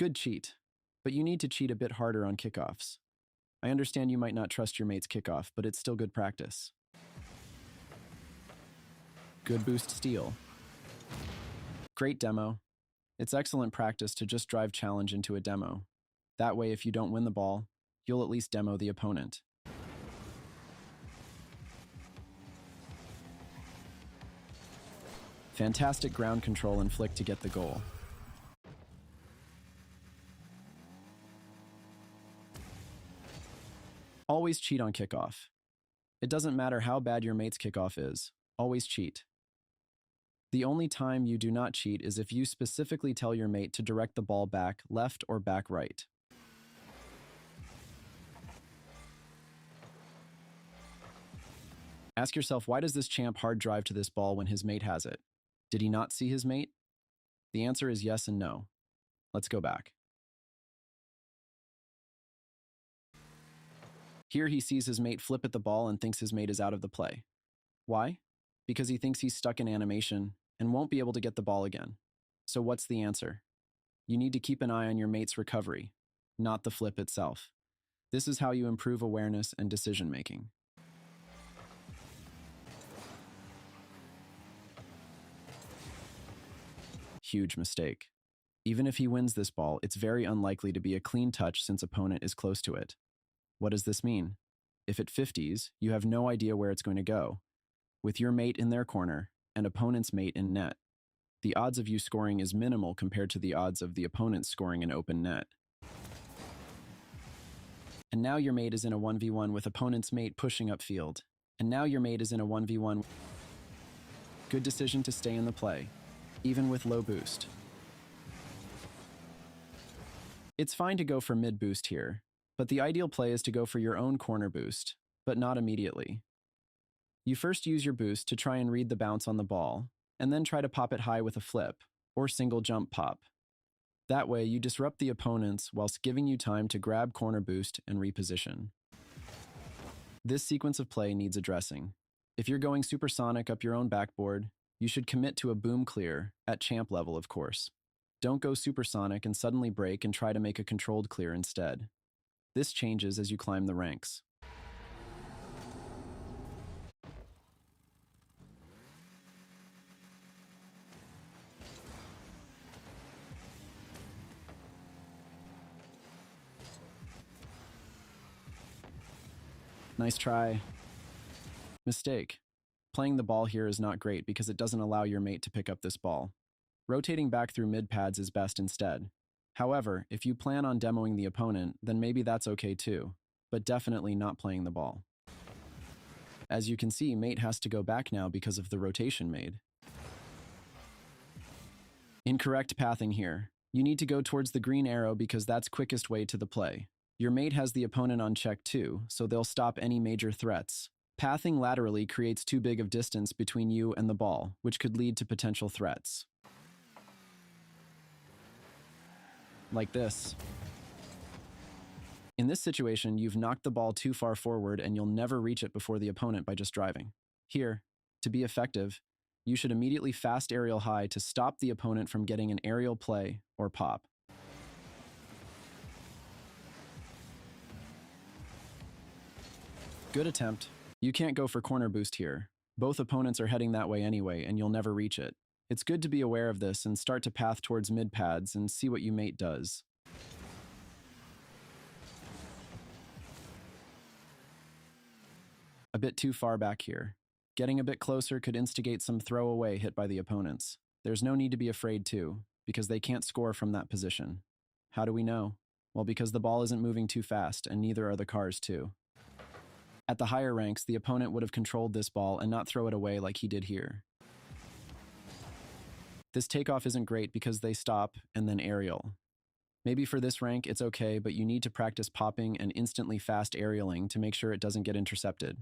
Good cheat, but you need to cheat a bit harder on kickoffs. I understand you might not trust your mate's kickoff, but it's still good practice. Good boost steal. Great demo. It's excellent practice to just drive challenge into a demo. That way, if you don't win the ball, you'll at least demo the opponent. Fantastic ground control and flick to get the goal. Always cheat on kickoff. It doesn't matter how bad your mate's kickoff is, always cheat. The only time you do not cheat is if you specifically tell your mate to direct the ball back left or back right. Ask yourself, why does this champ hard drive to this ball when his mate has it? Did he not see his mate? The answer is yes and no. Let's go back. Here he sees his mate flip at the ball and thinks his mate is out of the play. Why? Because he thinks he's stuck in animation and won't be able to get the ball again. So what's the answer? You need to keep an eye on your mate's recovery, not the flip itself. This is how you improve awareness and decision making. Huge mistake. Even if he wins this ball, it's very unlikely to be a clean touch since opponent is close to it. What does this mean? If it 50s, you have no idea where it's going to go. With your mate in their corner and opponent's mate in net, the odds of you scoring is minimal compared to the odds of the opponent scoring an open net. And now your mate is in a 1v1 with opponent's mate pushing upfield. And now your mate is in a 1v1. Good decision to stay in the play, even with low boost. It's fine to go for mid boost here, but the ideal play is to go for your own corner boost, but not immediately. You first use your boost to try and read the bounce on the ball, and then try to pop it high with a flip, or single jump pop. That way, you disrupt the opponents whilst giving you time to grab corner boost and reposition. This sequence of play needs addressing. If you're going supersonic up your own backboard, you should commit to a boom clear, at champ level of course. Don't go supersonic and suddenly break and try to make a controlled clear instead. This changes as you climb the ranks. Nice try. Mistake. Playing the ball here is not great because it doesn't allow your mate to pick up this ball. Rotating back through mid pads is best instead. However, if you plan on demoing the opponent, then maybe that's okay too, but definitely not playing the ball. As you can see, mate has to go back now because of the rotation made. Incorrect pathing here. You need to go towards the green arrow because that's quickest way to the play. Your mate has the opponent on check too, so they'll stop any major threats. Pathing laterally creates too big of distance between you and the ball, which could lead to potential threats. Like this. In this situation, you've knocked the ball too far forward and you'll never reach it before the opponent by just driving. Here, to be effective, you should immediately fast aerial high to stop the opponent from getting an aerial play or pop. Good attempt. You can't go for corner boost here. Both opponents are heading that way anyway, and you'll never reach it. It's good to be aware of this and start to path towards mid pads and see what your mate does. A bit too far back here. Getting a bit closer could instigate some throwaway hit by the opponents. There's no need to be afraid too, because they can't score from that position. How do we know? Well, because the ball isn't moving too fast, and neither are the cars too. At the higher ranks, the opponent would have controlled this ball and not throw it away like he did here. This takeoff isn't great because they stop and then aerial. Maybe for this rank it's okay, but you need to practice popping and instantly fast aerialing to make sure it doesn't get intercepted.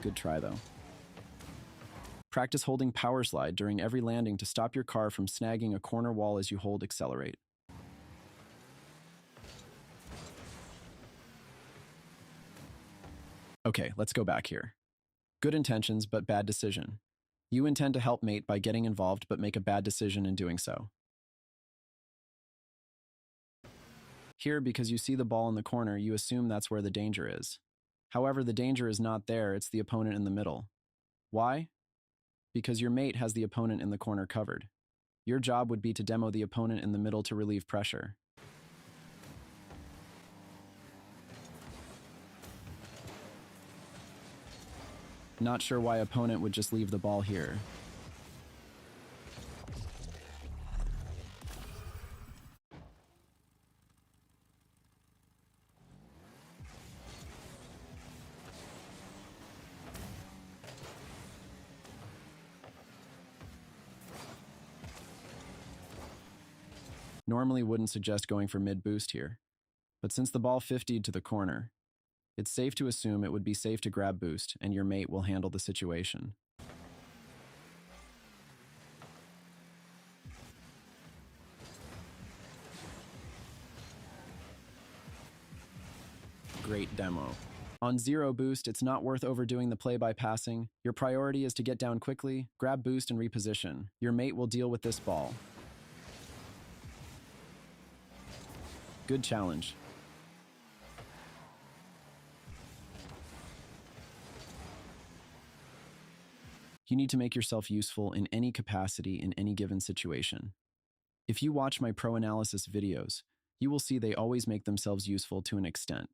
Good try though. Practice holding power slide during every landing to stop your car from snagging a corner wall as you hold accelerate. Okay, let's go back here. Good intentions, but bad decision. You intend to help mate by getting involved, but make a bad decision in doing so. Here, because you see the ball in the corner, you assume that's where the danger is. However, the danger is not there, it's the opponent in the middle. Why? Because your mate has the opponent in the corner covered. Your job would be to demo the opponent in the middle to relieve pressure. Not sure why opponent would just leave the ball here. Normally wouldn't suggest going for mid-boost here, but since the ball 50'd to the corner, it's safe to assume it would be safe to grab boost and your mate will handle the situation. Great demo. On zero boost, it's not worth overdoing the play by passing. Your priority is to get down quickly, grab boost and reposition. Your mate will deal with this ball. Good challenge. You need to make yourself useful in any capacity in any given situation. If you watch my pro analysis videos, you will see they always make themselves useful to an extent.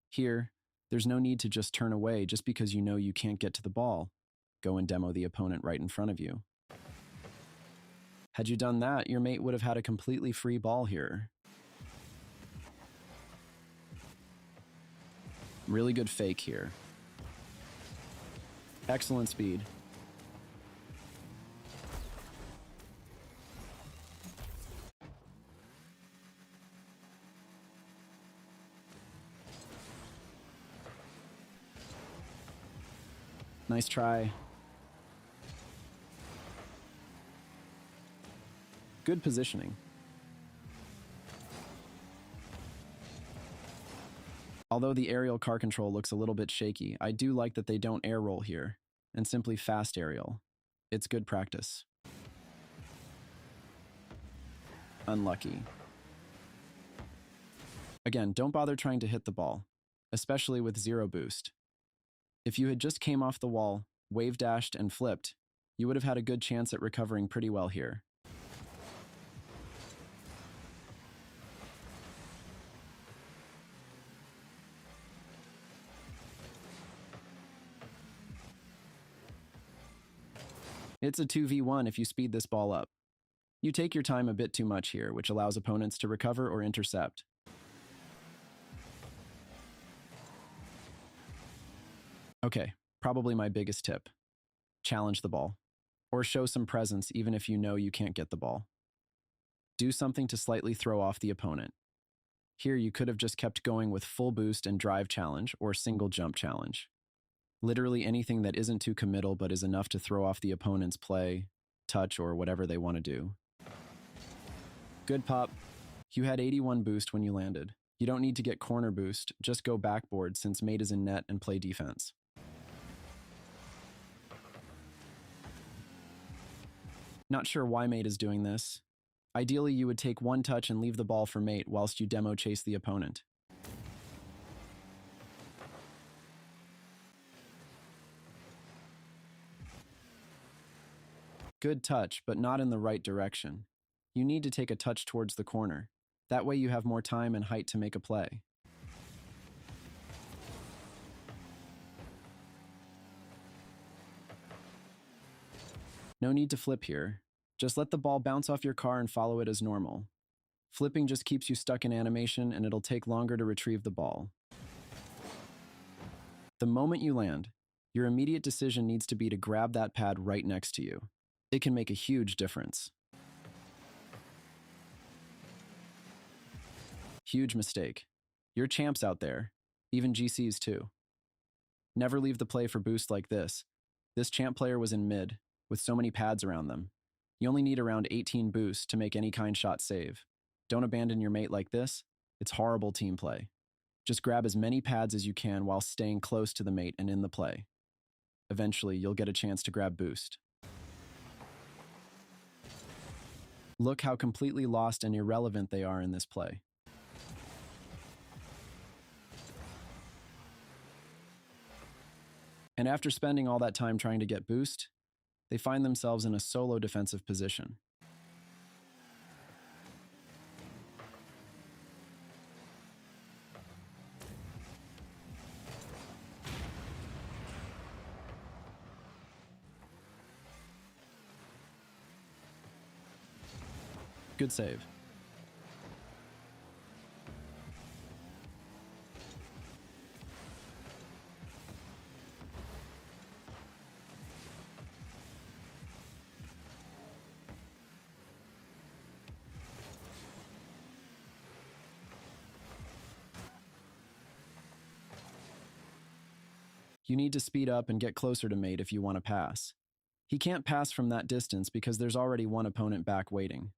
Here, there's no need to just turn away just because you know you can't get to the ball. Go and demo the opponent right in front of you. Had you done that, your mate would have had a completely free ball here. Really good fake here. Excellent speed. Nice try. Good positioning. Although the aerial car control looks a little bit shaky, I do like that they don't air roll here, and simply fast aerial. It's good practice. Unlucky. Again, don't bother trying to hit the ball, especially with zero boost. If you had just came off the wall, wave dashed, and flipped, you would have had a good chance at recovering pretty well here. It's a 2v1 if you speed this ball up. You take your time a bit too much here, which allows opponents to recover or intercept. Okay, probably my biggest tip. Challenge the ball, or show some presence even if you know you can't get the ball. Do something to slightly throw off the opponent. Here you could have just kept going with full boost and drive challenge or single jump challenge. Literally anything that isn't too committal but is enough to throw off the opponent's play, touch, or whatever they want to do. Good pop. You had 81 boost when you landed. You don't need to get corner boost, just go backboard since mate is in net and play defense. Not sure why mate is doing this. Ideally, you would take one touch and leave the ball for mate whilst you demo chase the opponent. Good touch, but not in the right direction. You need to take a touch towards the corner. That way you have more time and height to make a play. No need to flip here. Just let the ball bounce off your car and follow it as normal. Flipping just keeps you stuck in animation and it'll take longer to retrieve the ball. The moment you land, your immediate decision needs to be to grab that pad right next to you. It can make a huge difference. Huge mistake. You're champs out there, even GCs too. Never leave the play for boost like this. This champ player was in mid, with so many pads around them. You only need around 18 boosts to make any kind shot save. Don't abandon your mate like this. It's horrible team play. Just grab as many pads as you can while staying close to the mate and in the play. Eventually, you'll get a chance to grab boost. Look how completely lost and irrelevant they are in this play. And after spending all that time trying to get boost, they find themselves in a solo defensive position. Good save. You need to speed up and get closer to mate if you want to pass. He can't pass from that distance because there's already one opponent back waiting.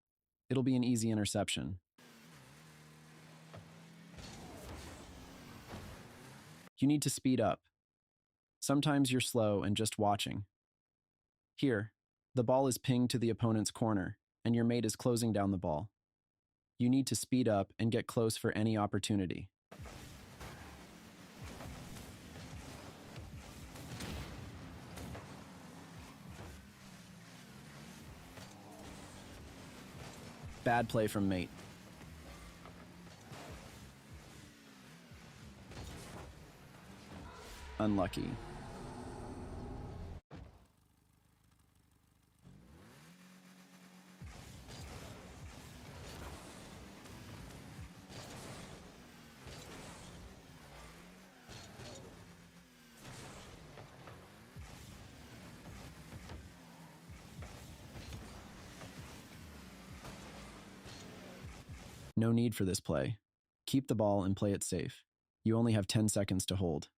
It'll be an easy interception. You need to speed up. Sometimes you're slow and just watching. Here, the ball is pinged to the opponent's corner, and your mate is closing down the ball. You need to speed up and get close for any opportunity. Bad play from mate. Unlucky. No need for this play. Keep the ball and play it safe. You only have 10 seconds to hold.